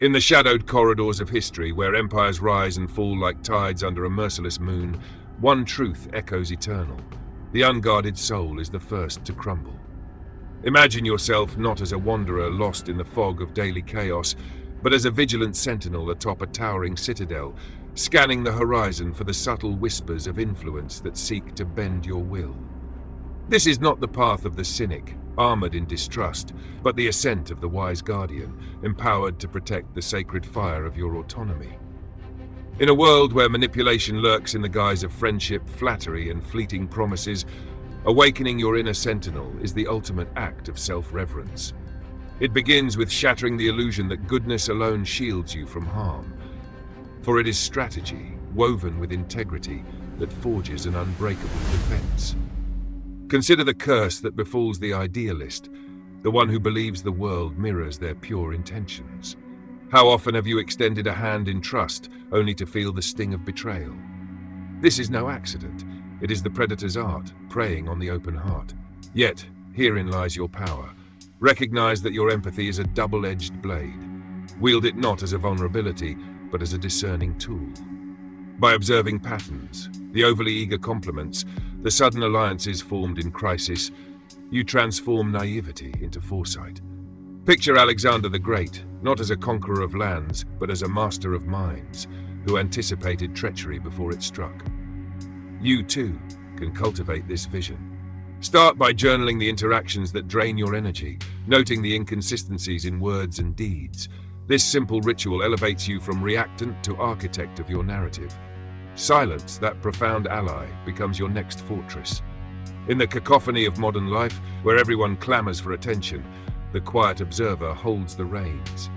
In the shadowed corridors of history, where empires rise and fall like tides under a merciless moon, one truth echoes eternal. The unguarded soul is the first to crumble. Imagine yourself not as a wanderer lost in the fog of daily chaos, but as a vigilant sentinel atop a towering citadel, scanning the horizon for the subtle whispers of influence that seek to bend your will. This is not the path of the cynic, armored in distrust, but the ascent of the wise guardian, empowered to protect the sacred fire of your autonomy. In a world where manipulation lurks in the guise of friendship, flattery, and fleeting promises, awakening your inner sentinel is the ultimate act of self-reverence. It begins with shattering the illusion that goodness alone shields you from harm. For it is strategy, woven with integrity, that forges an unbreakable defense. Consider the curse that befalls the idealist, the one who believes the world mirrors their pure intentions. How often have you extended a hand in trust, only to feel the sting of betrayal? This is no accident. It is the predator's art, preying on the open heart. Yet, herein lies your power. Recognize that your empathy is a double-edged blade. Wield it not as a vulnerability, but as a discerning tool. By observing patterns, the overly eager compliments, the sudden alliances formed in crisis, you transform naivety into foresight. Picture Alexander the Great, not as a conqueror of lands, but as a master of minds, who anticipated treachery before it struck. You, too, can cultivate this vision. Start by journaling the interactions that drain your energy, noting the inconsistencies in words and deeds. This simple ritual elevates you from reactant to architect of your narrative. Silence, that profound ally, becomes your next fortress. In the cacophony of modern life, where everyone clamors for attention, the quiet observer holds the reins.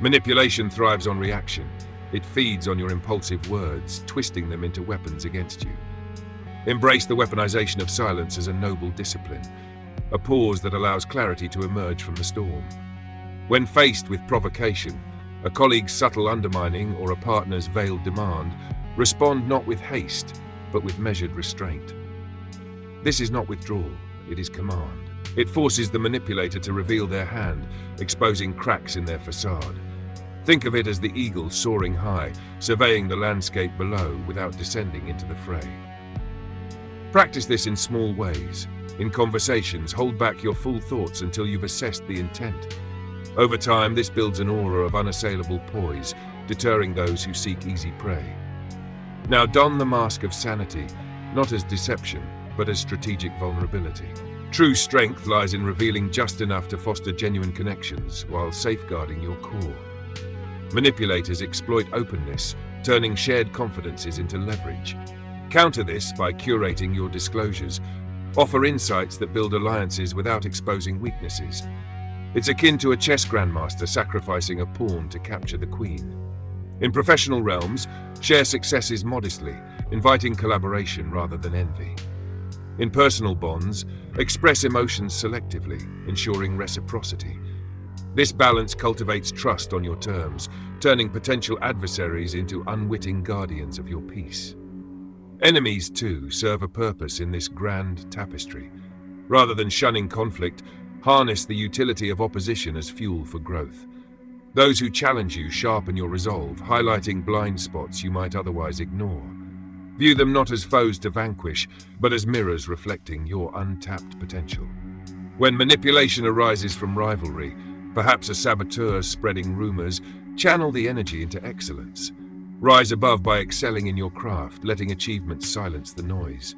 Manipulation thrives on reaction. It feeds on your impulsive words, twisting them into weapons against you. Embrace the weaponization of silence as a noble discipline, a pause that allows clarity to emerge from the storm. When faced with provocation, a colleague's subtle undermining or a partner's veiled demand, respond not with haste, but with measured restraint. This is not withdrawal, it is command. It forces the manipulator to reveal their hand, exposing cracks in their facade. Think of it as the eagle soaring high, surveying the landscape below without descending into the fray. Practice this in small ways. In conversations, hold back your full thoughts until you've assessed the intent. Over time, this builds an aura of unassailable poise, deterring those who seek easy prey. Now don the Mask of Sanity, not as deception, but as strategic vulnerability. True strength lies in revealing just enough to foster genuine connections while safeguarding your core. Manipulators exploit openness, turning shared confidences into leverage. Counter this by curating your disclosures. Offer insights that build alliances without exposing weaknesses. It's akin to a chess grandmaster sacrificing a pawn to capture the queen. In professional realms, share successes modestly, inviting collaboration rather than envy. In personal bonds, express emotions selectively, ensuring reciprocity. This balance cultivates trust on your terms, turning potential adversaries into unwitting guardians of your peace. Enemies, too, serve a purpose in this grand tapestry. Rather than shunning conflict, harness the utility of opposition as fuel for growth. Those who challenge you sharpen your resolve, highlighting blind spots you might otherwise ignore. View them not as foes to vanquish, but as mirrors reflecting your untapped potential. When manipulation arises from rivalry, perhaps a saboteur spreading rumors, channel the energy into excellence. Rise above by excelling in your craft, letting achievements silence the noise.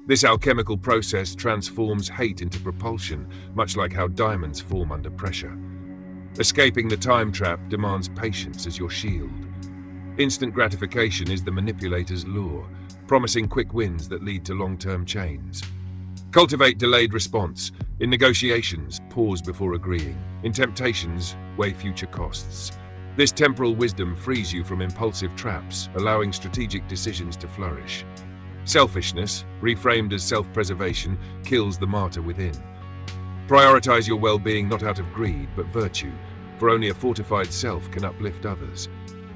This alchemical process transforms hate into propulsion, much like how diamonds form under pressure. Escaping the time trap demands patience as your shield. Instant gratification is the manipulator's lure, promising quick wins that lead to long-term chains. Cultivate delayed response. In negotiations, pause before agreeing. In temptations, weigh future costs. This temporal wisdom frees you from impulsive traps, allowing strategic decisions to flourish. Selfishness, reframed as self-preservation, kills the martyr within. Prioritize your well-being not out of greed, but virtue, for only a fortified self can uplift others.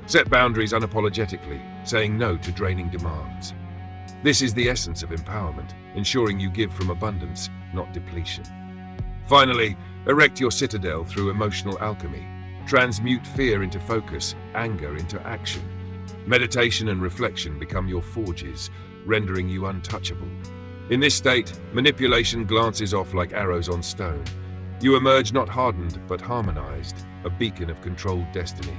Set boundaries unapologetically, saying no to draining demands. This is the essence of empowerment, ensuring you give from abundance, not depletion. Finally, erect your citadel through emotional alchemy. Transmute fear into focus, anger into action. Meditation and reflection become your forges, rendering you untouchable. In this state, manipulation glances off like arrows on stone. You emerge not hardened, but harmonized, a beacon of controlled destiny.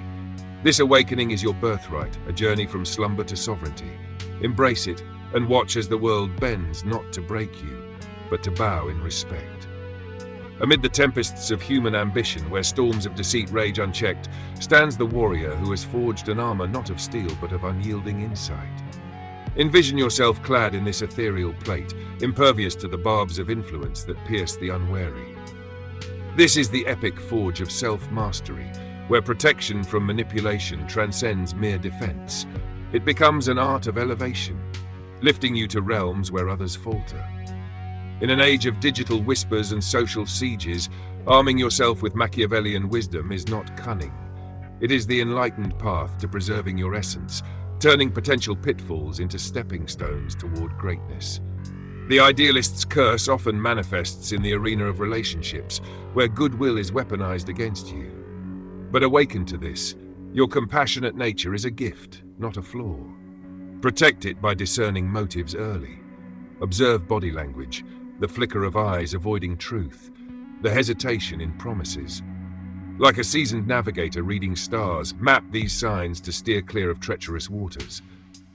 This awakening is your birthright, a journey from slumber to sovereignty. Embrace it, and watch as the world bends not to break you, but to bow in respect. Amid the tempests of human ambition, where storms of deceit rage unchecked, stands the warrior who has forged an armor not of steel but of unyielding insight. Envision yourself clad in this ethereal plate, impervious to the barbs of influence that pierce the unwary. This is the epic forge of self-mastery, where protection from manipulation transcends mere defense. It becomes an art of elevation, lifting you to realms where others falter. In an age of digital whispers and social sieges, arming yourself with Machiavellian wisdom is not cunning. It is the enlightened path to preserving your essence, turning potential pitfalls into stepping stones toward greatness. The idealist's curse often manifests in the arena of relationships, where goodwill is weaponized against you. But awaken to this. Your compassionate nature is a gift, not a flaw. Protect it by discerning motives early. Observe body language, the flicker of eyes avoiding truth, the hesitation in promises. Like a seasoned navigator reading stars, map these signs to steer clear of treacherous waters.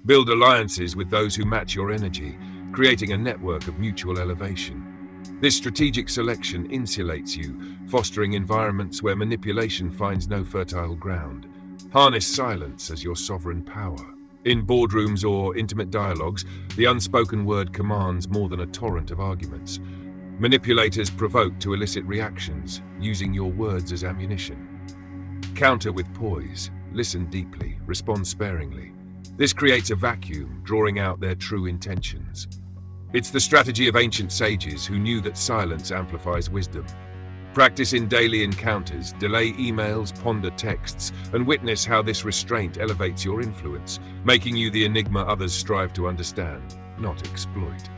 Build alliances with those who match your energy, creating a network of mutual elevation. This strategic selection insulates you, fostering environments where manipulation finds no fertile ground. Harness silence as your sovereign power. In boardrooms or intimate dialogues, the unspoken word commands more than a torrent of arguments. Manipulators provoke to elicit reactions, using your words as ammunition. Counter with poise, listen deeply, respond sparingly. This creates a vacuum, drawing out their true intentions. It's the strategy of ancient sages who knew that silence amplifies wisdom. Practice in daily encounters, delay emails, ponder texts, and witness how this restraint elevates your influence, making you the enigma others strive to understand, not exploit.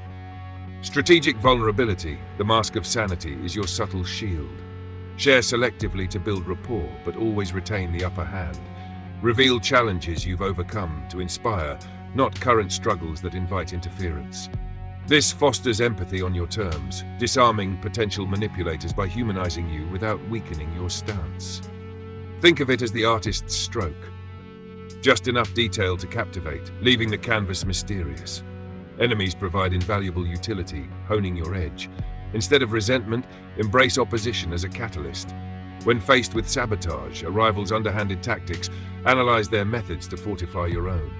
Strategic vulnerability, the Mask of Sanity, is your subtle shield. Share selectively to build rapport, but always retain the upper hand. Reveal challenges you've overcome to inspire, not current struggles that invite interference. This fosters empathy on your terms, disarming potential manipulators by humanizing you without weakening your stance. Think of it as the artist's stroke. Just enough detail to captivate, leaving the canvas mysterious. Enemies provide invaluable utility, honing your edge. Instead of resentment, embrace opposition as a catalyst. When faced with sabotage, a rival's underhanded tactics, analyze their methods to fortify your own.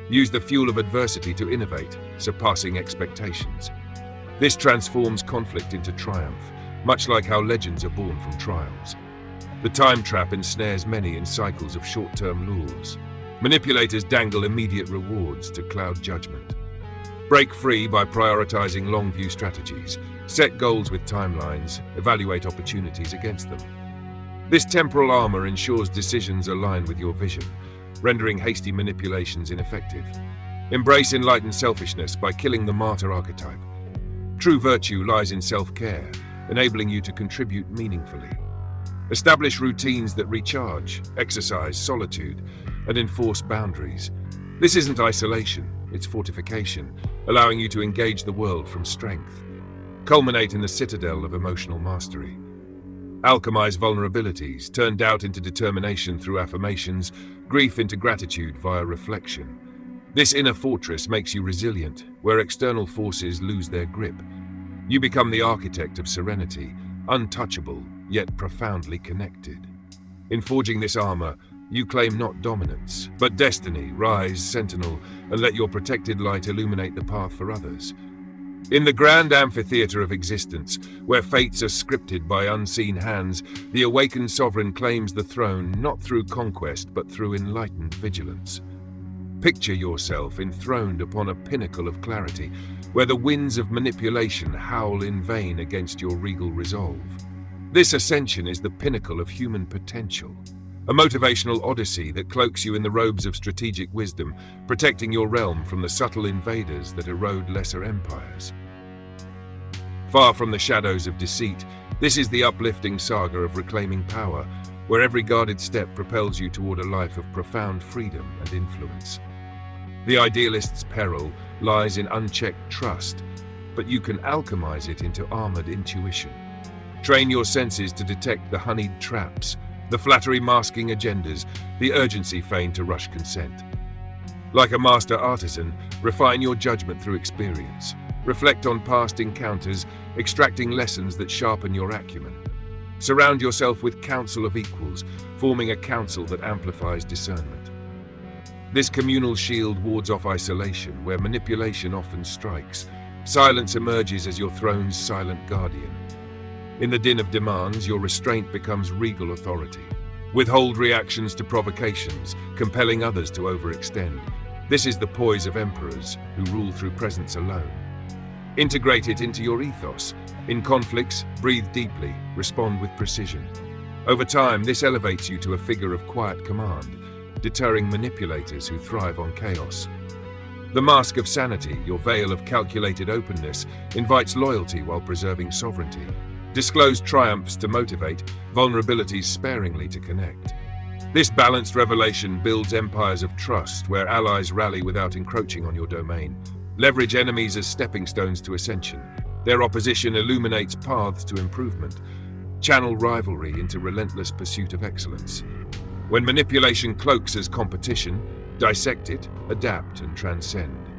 Use the fuel of adversity to innovate, surpassing expectations. This transforms conflict into triumph, much like how legends are born from trials. The time trap ensnares many in cycles of short-term lures. Manipulators dangle immediate rewards to cloud judgment. Break free by prioritizing long-view strategies. Set goals with timelines, evaluate opportunities against them. This temporal armor ensures decisions align with your vision, rendering hasty manipulations ineffective. Embrace enlightened selfishness by killing the martyr archetype. True virtue lies in self-care, enabling you to contribute meaningfully. Establish routines that recharge, exercise solitude, and enforce boundaries. This isn't isolation, it's fortification, allowing you to engage the world from strength. Culminate in the Citadel of Emotional Mastery. Alchemize vulnerabilities, turn doubt into determination through affirmations, grief into gratitude via reflection. This inner fortress makes you resilient, where external forces lose their grip. You become the architect of serenity, untouchable, yet profoundly connected. In forging this armor, you claim not dominance, but destiny. Rise, sentinel, and let your protected light illuminate the path for others. In the grand amphitheater of existence, where fates are scripted by unseen hands, the awakened sovereign claims the throne not through conquest but through enlightened vigilance. Picture yourself enthroned upon a pinnacle of clarity, where the winds of manipulation howl in vain against your regal resolve. This ascension is the pinnacle of human potential, a motivational odyssey that cloaks you in the robes of strategic wisdom, protecting your realm from the subtle invaders that erode lesser empires. Far from the shadows of deceit, this is the uplifting saga of reclaiming power, where every guarded step propels you toward a life of profound freedom and influence. The Idealist's peril lies in unchecked trust, but you can alchemize it into armored intuition. Train your senses to detect the honeyed traps, the flattery masking agendas, the urgency feigned to rush consent. Like a master artisan, refine your judgment through experience. Reflect on past encounters, extracting lessons that sharpen your acumen. Surround yourself with counsel of equals, forming a council that amplifies discernment. This communal shield wards off isolation, where manipulation often strikes. Silence emerges as your throne's silent guardian. In the din of demands, your restraint becomes regal authority. Withhold reactions to provocations, compelling others to overextend. This is the poise of emperors, who rule through presence alone. Integrate it into your ethos. In conflicts, breathe deeply, respond with precision. Over time, this elevates you to a figure of quiet command, deterring manipulators who thrive on chaos. The Mask of Sanity, your veil of calculated openness, invites loyalty while preserving sovereignty. Disclose triumphs to motivate, vulnerabilities sparingly to connect. This balanced revelation builds empires of trust, where allies rally without encroaching on your domain. Leverage enemies as stepping stones to ascension. Their opposition illuminates paths to improvement. Channel rivalry into relentless pursuit of excellence. When manipulation cloaks as competition, dissect it, adapt, and transcend.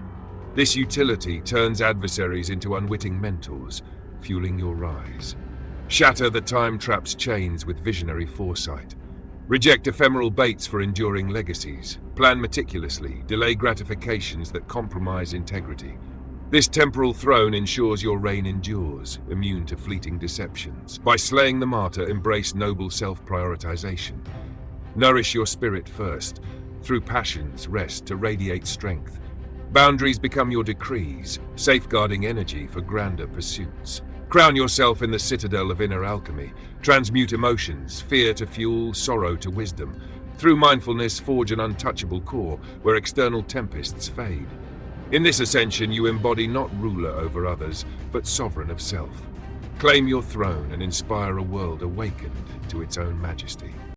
This utility turns adversaries into unwitting mentors, fueling your rise. Shatter the time trap's chains with visionary foresight. Reject ephemeral baits for enduring legacies. Plan meticulously, delay gratifications that compromise integrity. This temporal throne ensures your reign endures, immune to fleeting deceptions. By slaying the martyr, embrace noble self-prioritization. Nourish your spirit first. Through passions, rest to radiate strength. Boundaries become your decrees, safeguarding energy for grander pursuits. Crown yourself in the Citadel of Inner Alchemy. Transmute emotions, fear to fuel, sorrow to wisdom. Through mindfulness, forge an untouchable core where external tempests fade. In this ascension, you embody not ruler over others, but sovereign of self. Claim your throne and inspire a world awakened to its own majesty.